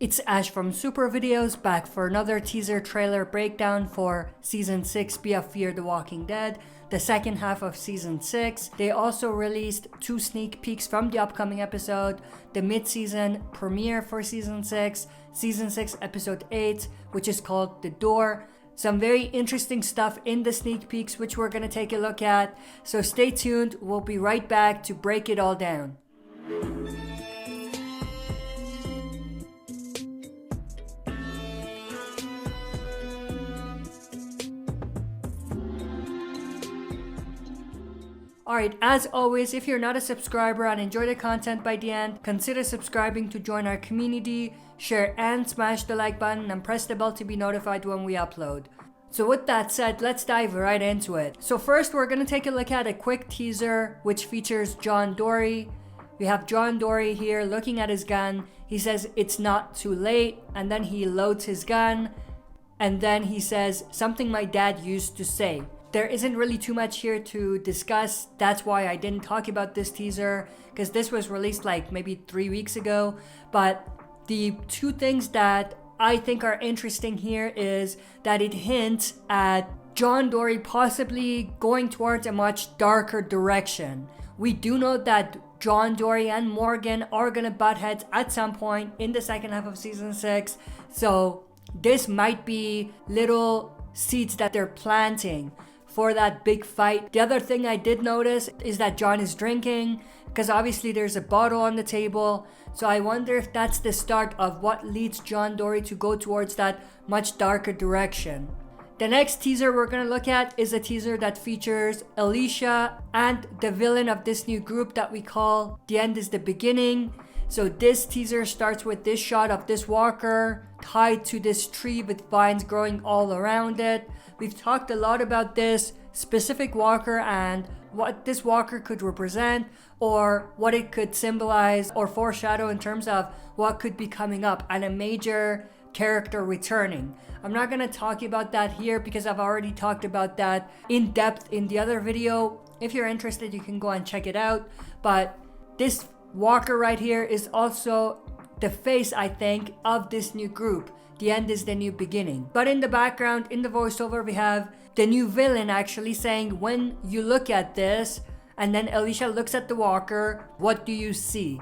It's Ash from Super Videos, back for another teaser trailer breakdown for Season 6 BF Fear the Walking Dead, the second half of Season 6. They also released 2 sneak peeks from the upcoming episode, the mid-season premiere for Season 6, Season 6 Episode 8, which is called The Door. Some very interesting stuff in the sneak peeks, which we're going to take a look at. So stay tuned, we'll be right back to break it all down. Alright, as always, if you're not a subscriber and enjoy the content by the end, consider subscribing to join our community, share and smash the like button and press the bell to be notified when we upload. So with that said, let's dive right into it. So first we're going to take a look at a quick teaser which features John Dory. We have John Dory here looking at his gun. He says it's not too late, and then he loads his gun, and then he says something my dad used to say. There isn't really too much here to discuss. That's why I didn't talk about this teaser, because this was released like maybe 3 weeks ago. But the two things that I think are interesting here is that it hints at John Dory possibly going towards a much darker direction. We do know that John Dory and Morgan are gonna butt heads at some point in the second half of Season 6. So this might be little seeds that they're planting for that big fight. The other thing I did notice is that John is drinking, because obviously there's a bottle on the table. So I wonder if that's the start of what leads John Dory to go towards that much darker direction. The next teaser we're going to look at is a teaser that features Alicia and the villain of this new group that we call The End is the Beginning. So this teaser starts with this shot of this walker tied to this tree with vines growing all around it. We've talked a lot about this specific walker and what this walker could represent, or what it could symbolize or foreshadow in terms of what could be coming up and a major character returning. I'm not going to talk about that here because I've already talked about that in depth in the other video. If you're interested, you can go and check it out. But this walker right here is also the face, I think, of this new group. The end is the new beginning. But in the background, in the voiceover, we have the new villain actually saying, when you look at this, and then Alicia looks at the walker, what do you see?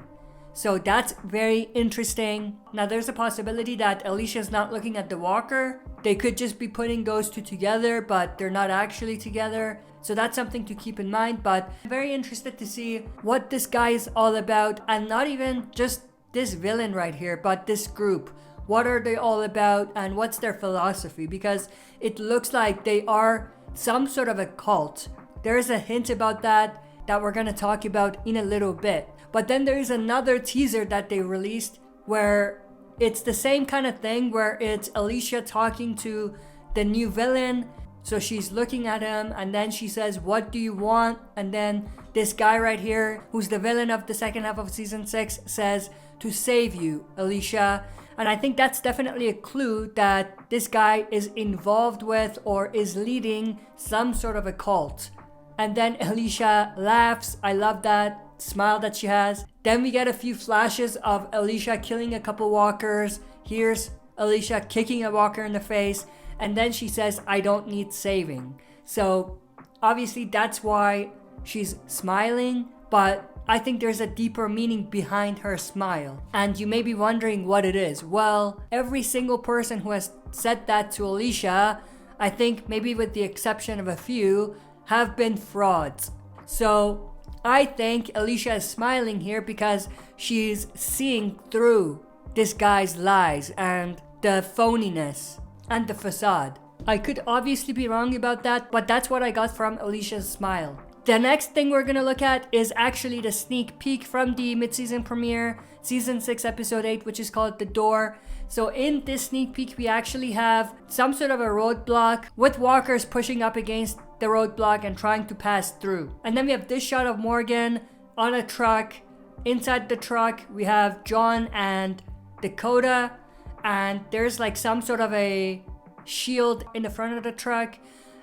So that's very interesting. Now there's a possibility that Alicia's not looking at the walker. They could just be putting those two together, but they're not actually together. So that's something to keep in mind. But I'm very interested to see what this guy is all about, and not even just this villain right here, but this group. What are they all about and what's their philosophy? Because it looks like they are some sort of a cult. There is a hint about that we're going to talk about in a little bit. But then there is another teaser that they released where it's the same kind of thing, where it's Alicia talking to the new villain. So she's looking at him and then she says, what do you want? And then this guy right here, who's the villain of the second half of Season 6, says, to save you, Alicia. And I think that's definitely a clue that this guy is involved with or is leading some sort of a cult. And then Alicia laughs. I love that smile that she has. Then we get a few flashes of Alicia killing a couple walkers. Here's Alicia kicking a walker in the face. And then she says, I don't need saving. So obviously that's why she's smiling. But I think there's a deeper meaning behind her smile. And you may be wondering what it is. Well, every single person who has said that to Alicia, I think maybe with the exception of a few, have been frauds. So I think Alicia is smiling here because she's seeing through this guy's lies and the phoniness and the facade. I could obviously be wrong about that, but that's what I got from Alicia's smile. The next thing we're going to look at is actually the sneak peek from the mid-season premiere, Season 6 Episode 8, which is called The Door. So in this sneak peek, we actually have some sort of a roadblock with walkers pushing up against the roadblock and trying to pass through. And then we have this shot of Morgan on a truck. Inside the truck, we have John and Dakota, and there's like some sort of a shield in the front of the truck,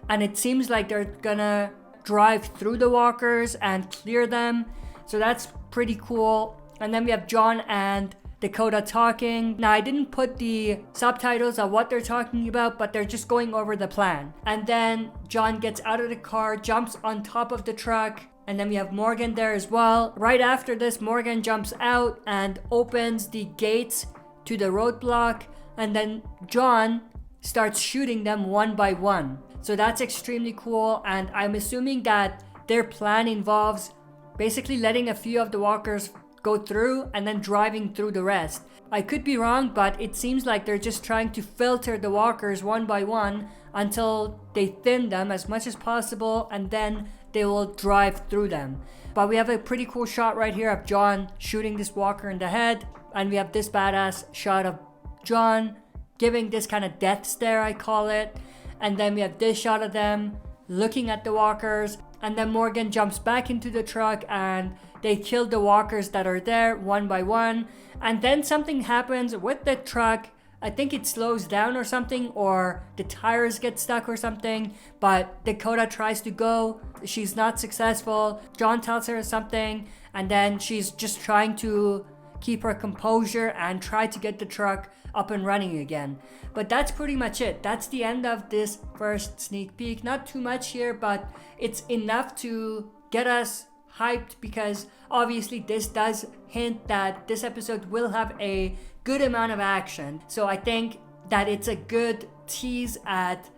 and it seems like they're gonna drive through the walkers and clear them. So that's pretty cool. And then we have John and Dakota talking. Now, I didn't put the subtitles of what they're talking about, but they're just going over the plan. And then John gets out of the car, jumps on top of the truck, and then we have Morgan there as well. Right after this, Morgan jumps out and opens the gates to the roadblock, and then John starts shooting them one by one. So that's extremely cool, and I'm assuming that their plan involves basically letting a few of the walkers go through and then driving through the rest. I could be wrong, but it seems like they're just trying to filter the walkers one by one until they thin them as much as possible, and then they will drive through them. But we have a pretty cool shot right here of John shooting this walker in the head, and we have this badass shot of John giving this kind of death stare, I call it. And then we have this shot of them looking at the walkers, and then Morgan jumps back into the truck and they kill the walkers that are there one by one. And then something happens with the truck. I think it slows down or something, or the tires get stuck or something, but Dakota tries to go. She's not successful. John tells her something, and then she's just trying to keep her composure and try to get the truck up and running again. But that's pretty much it. That's the end of this first sneak peek. Not too much here, but it's enough to get us hyped, because obviously this does hint that this episode will have a good amount of action. So I think that it's a good tease at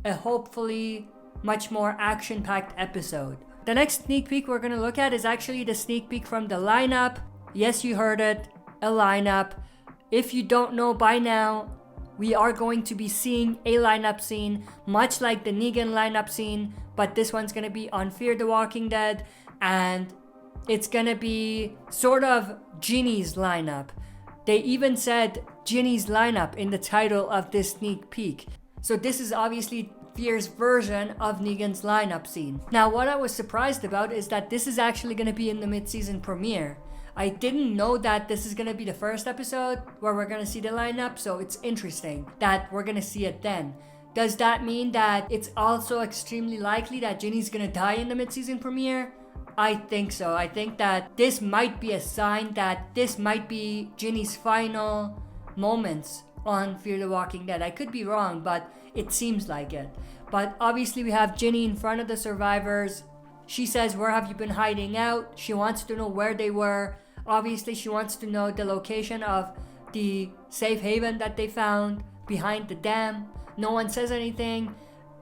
a hopefully much more action-packed episode. The next sneak peek we're going to look at is actually the sneak peek from the lineup. Yes, you heard it, a lineup. If you don't know by now, we are going to be seeing a lineup scene, much like the Negan lineup scene, but this one's going to be on Fear the Walking Dead, and it's going to be sort of Ginny's lineup. They even said Ginny's lineup in the title of this sneak peek. So this is obviously Fear's version of Negan's lineup scene. Now, what I was surprised about is that this is actually going to be in the mid-season premiere. I didn't know that this is going to be the first episode where we're going to see the lineup, so it's interesting that we're going to see it then. Does that mean that it's also extremely likely that Ginny's going to die in the mid-season premiere? I think so. I think that this might be a sign that this might be Ginny's final moments on Fear the Walking Dead. I could be wrong, but it seems like it. But obviously we have Ginny in front of the survivors. She says, "Where have you been hiding out?" She wants to know where they were. Obviously she wants to know the location of the safe haven that they found behind the dam. No one says anything,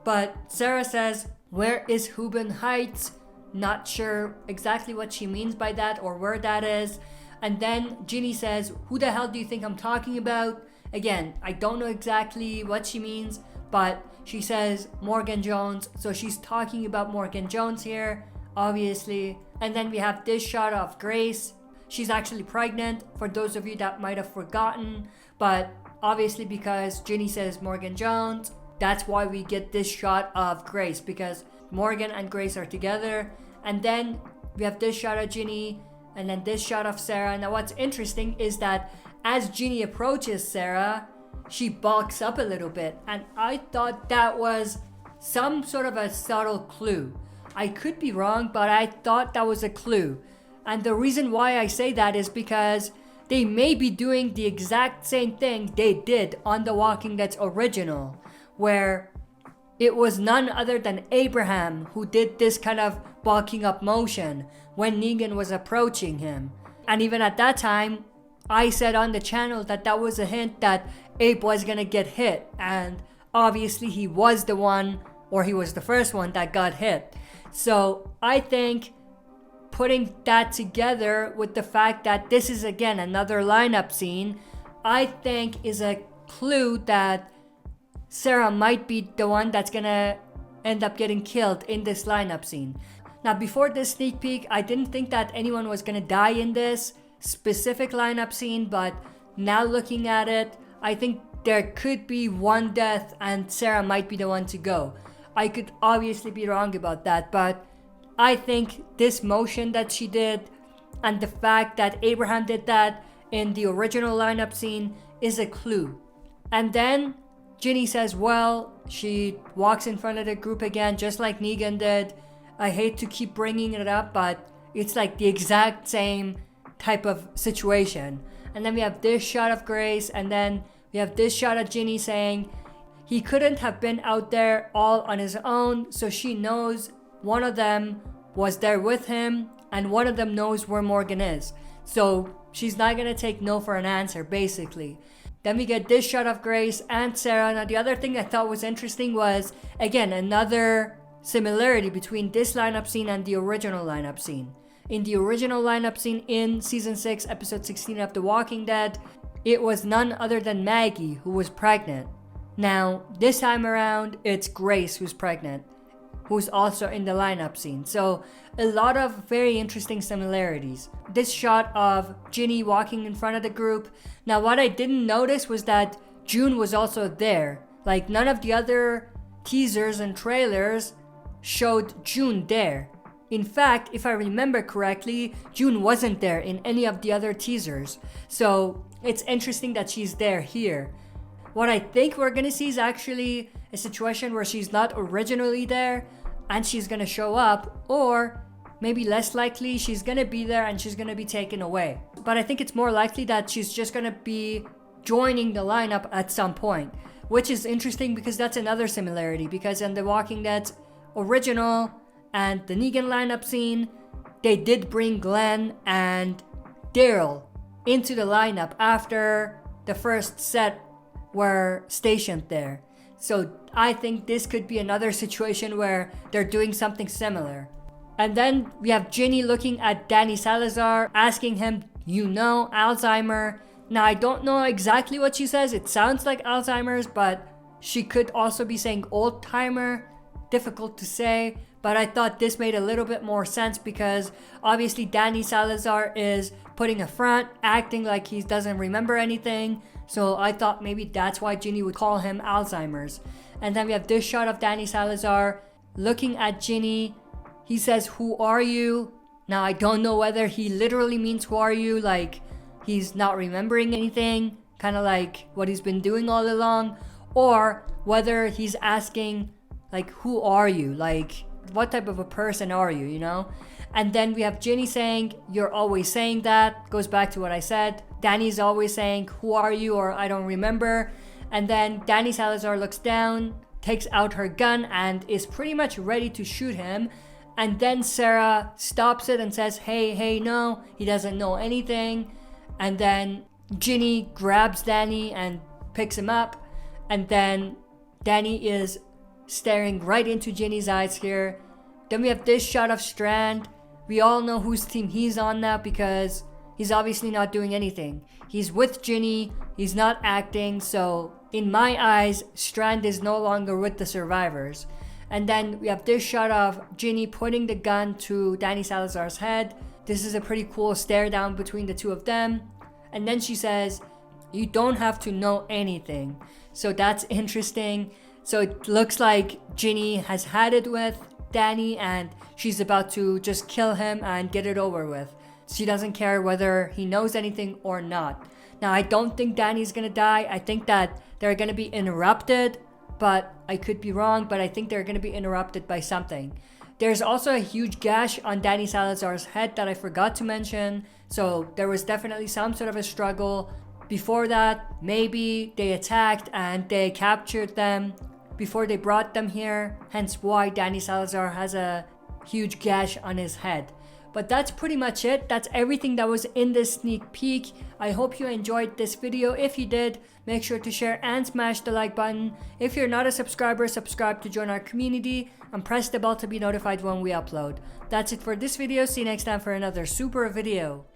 but Sarah says, "Where is Huben Heights?" Not sure exactly what she means by that or where that is. And then Ginny says, "Who the hell do you think I'm talking about?" Again, I don't know exactly what she means, but she says Morgan Jones, so she's talking about Morgan Jones here, obviously. And then we have this shot of Grace. She's actually pregnant, for those of you that might have forgotten, but obviously because Ginny says Morgan Jones, that's why we get this shot of Grace, because Morgan and Grace are together. And then we have this shot of Ginny, and then this shot of Sarah. Now what's interesting is that as Ginny approaches Sarah, she bulks up a little bit, and I thought that was some sort of a subtle clue. I could be wrong, but I thought that was a clue. And the reason why I say that is because they may be doing the exact same thing they did on The Walking Dead's original, where it was none other than Abraham who did this kind of bulking up motion when Negan was approaching him. And even at that time, I said on the channel that that was a hint that Abe was gonna get hit, and obviously he was the one, or he was the first one that got hit. So I think putting that together with the fact that this is again another lineup scene, I think is a clue that Sarah might be the one that's gonna end up getting killed in this lineup scene. Now before this sneak peek, I didn't think that anyone was gonna die in this specific lineup scene, but now looking at it, I think there could be one death and Sarah might be the one to go. I could obviously be wrong about that, but I think this motion that she did and the fact that Abraham did that in the original lineup scene is a clue. And then Ginny says, well, she walks in front of the group again, just like Negan did. I hate to keep bringing it up, but it's like the exact same type of situation. And then we have this shot of Grace, and then we have this shot of Ginny saying he couldn't have been out there all on his own, so she knows one of them was there with him, and one of them knows where Morgan is. So she's not gonna take no for an answer, basically. Then we get this shot of Grace and Sarah. Now the other thing I thought was interesting was, again, another similarity between this lineup scene and the original lineup scene. In the original lineup scene in Season 6, Episode 16 of The Walking Dead, it was none other than Maggie who was pregnant. Now, this time around, it's Grace who's pregnant, who's also in the lineup scene. So, a lot of very interesting similarities. This shot of Ginny walking in front of the group. Now, what I didn't notice was that June was also there. Like, none of the other teasers and trailers showed June there. In fact, if I remember correctly, June wasn't there in any of the other teasers. So, it's interesting that she's there here. What I think we're gonna see is actually a situation where she's not originally there and she's gonna show up, or maybe less likely she's gonna be there and she's gonna be taken away. But I think it's more likely that she's just gonna be joining the lineup at some point, which is interesting because that's another similarity, because in The Walking Dead original and the Negan lineup scene, they did bring Glenn and Daryl into the lineup after the first set were stationed there. So I think this could be another situation where they're doing something similar. And then we have Ginny looking at Danny Salazar, asking him, you know, Alzheimer. Now I don't know exactly what she says. It sounds like Alzheimer's, but she could also be saying old timer. Difficult to say, but I thought this made a little bit more sense because obviously Danny Salazar is putting a front, acting like he doesn't remember anything. So I thought maybe that's why Ginny would call him Alzheimer's. And then we have this shot of Danny Salazar looking at Ginny. He says, who are you? Now I don't know whether he literally means who are you, like he's not remembering anything, kind of like what he's been doing all along, or whether he's asking like, who are you? Like, what type of a person are you, you know? And then we have Ginny saying, you're always saying that. Goes back to what I said. Danny's always saying, who are you? Or I don't remember. And then Danny Salazar looks down, takes out her gun, and is pretty much ready to shoot him. And then Sarah stops it and says, hey, no, he doesn't know anything. And then Ginny grabs Danny and picks him up. And then Danny is staring right into Ginny's eyes here. Then we have this shot of Strand. We all know whose team he's on now because he's obviously not doing anything. He's with Ginny, he's not acting, so in my eyes, Strand is no longer with the survivors. And then we have this shot of Ginny putting the gun to Danny Salazar's head. This is a pretty cool stare down between the two of them. And then she says, you don't have to know anything. So that's interesting. So it looks like Ginny has had it with Danny and she's about to just kill him and get it over with. She doesn't care whether he knows anything or not. Now, I don't think Danny's gonna die. I think that they're gonna be interrupted, but I could be wrong, but I think they're gonna be interrupted by something. There's also a huge gash on Danny Salazar's head that I forgot to mention. So there was definitely some sort of a struggle. Before that, maybe they attacked and they captured them before they brought them here, hence why Danny Salazar has a huge gash on his head. But that's pretty much it. That's everything that was in this sneak peek. I hope you enjoyed this video. If you did, make sure to share and smash the like button. If you're not a subscriber, subscribe to join our community and press the bell to be notified when we upload. That's it for this video. See you next time for another super video.